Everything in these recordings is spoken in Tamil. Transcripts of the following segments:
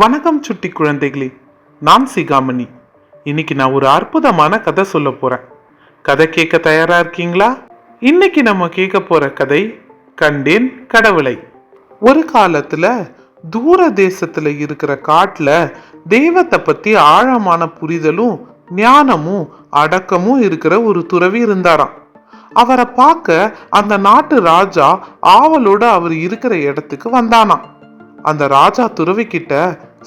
வணக்கம் சுட்டி குழந்தைகளே, நான் சிகாமணி. இன்னைக்கு நான் ஒரு அற்புதமான கதை சொல்ல போறேன். கதை கேட்க தயாரா இருக்கீங்களா? இன்னைக்கு நம்ம கேட்க போற கதை கண்டேன் கடவுளை. ஒரு காலத்துல தூர தேசத்துல இருக்கிற காட்டுல தெய்வத்தை பத்தி ஆழமான புரிதலும் ஞானமும் அடக்கமும் இருக்கிற ஒரு துறவி இருந்தாராம். அவரை பார்க்க அந்த நாட்டு ராஜா ஆவலோட அவர் இருக்கிற இடத்துக்கு வந்தானாம். அந்த ராஜா துறவி கிட்ட,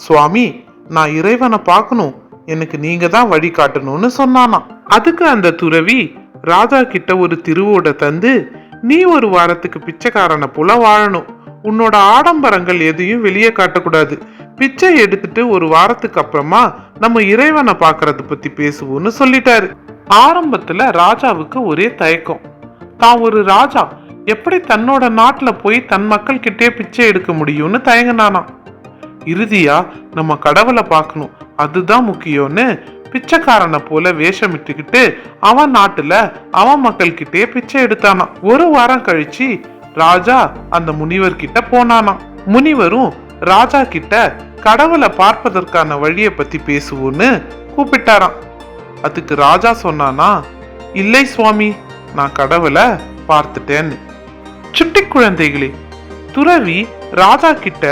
சுவாமி, நான் இறைவனை பார்க்கணும், எனக்கு நீங்க தான் வழி காட்டணும்னு சொன்னானாம். அதுக்கு அந்த துறவி ராஜா கிட்ட ஒரு திருவோட தந்து, நீ ஒரு வாரத்துக்கு பிச்சைக்காரனை போல வாழணும், உன்னோட ஆடம்பரங்கள் எதையும் வெளியே காட்டக்கூடாது, பிச்சை எடுத்துட்டு ஒரு வாரத்துக்கு அப்புறமா நம்ம இறைவனை பார்க்கறத பத்தி பேசுவோம்னு சொல்லிட்டாரு. ஆரம்பத்துல ராஜாவுக்கு ஒரே தயக்கம். தான் ஒரு ராஜா எப்படி தன்னோட நாட்டுல போய் தன் மக்கள் கிட்டே பிச்சை எடுக்க முடியும்னு தயங்கினானாம். இறுதியா நம்ம கடவுளை பார்க்கணும், அதுதான் முக்கியம்னு பிச்சைக்காரனை போல வேஷமிட்டுக்கிட்டு அவன் நாட்டுல அவன் மக்கள் கிட்டே பிச்சை எடுத்தானாம். ஒரு வாரம் கழிச்சு ராஜா அந்த முனிவர் கிட்ட போனானாம். முனிவரும் ராஜா கிட்ட கடவுளை பார்ப்பதற்கான வழியை பத்தி பேசுவோன்னு கூப்பிட்டாராம். அதுக்கு ராஜா சொன்னானா, இல்லை சுவாமி, நான் கடவுளை பார்த்துட்டேன்னு. சுட்டி குழந்தைகளே, துறவி ராஜா கிட்ட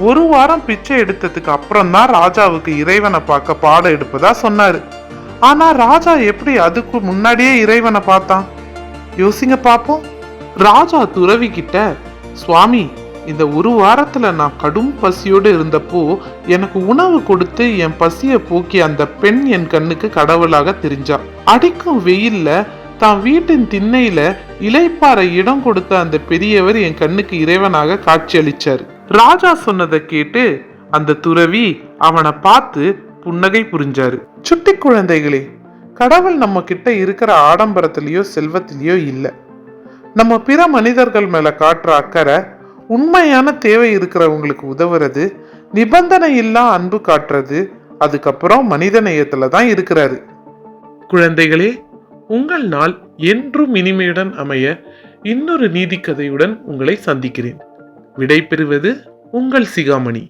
ஒரு வாரம் பிச்சை எடுத்ததுக்கு அப்புறம் தான் ராஜாவுக்கு இறைவனை பார்க்க பாடம் எடுப்பதா சொன்னாரு. ஆனா ராஜா எப்படி அதுக்கு முன்னாடியே இறைவனை பார்த்தான்? யோசிங்க பாப்போம். ராஜா துறவி கிட்ட, சுவாமி, இந்த ஒரு வாரத்துல நான் கடும் பசியோடு இருந்தப்போ எனக்கு உணவு கொடுத்து என் பசியை போக்கி அந்த பெண் என் கண்ணுக்கு கடவுளாக தெரிஞ்சா. அடிக்கும் வெயில்ல தான் வீட்டின் திண்ணையில இலைப்பாறை இடம் கொடுத்த அந்த பெரியவர் என் கண்ணுக்கு இறைவனாக காட்சி அளிச்சாரு. ராஜா சொன்னதை கேட்டு அந்த துறவி அவனை பார்த்து புன்னகை புரிஞ்சாரு. சுட்டி குழந்தைகளே, கடவுள் நம்ம கிட்ட இருக்கிற ஆடம்பரத்திலேயோ செல்வத்திலேயோ இல்லை. நம்ம பிற மனிதர்கள் மேல காட்டுற அக்கறை, உண்மையான தேவை இருக்கிறவங்களுக்கு உதவுறது, நிபந்தனை இல்லா அன்பு காட்டுறது, அதுக்கப்புறம் மனித நேயத்துல தான் இருக்கிறாரு. குழந்தைகளே, உங்கள் நாள் என்றும் இனிமையுடன் அமைய இன்னொரு நீதி கதையுடன் உங்களை சந்திக்கிறேன். விடை பெறுவது உங்கள் சிகாமணி.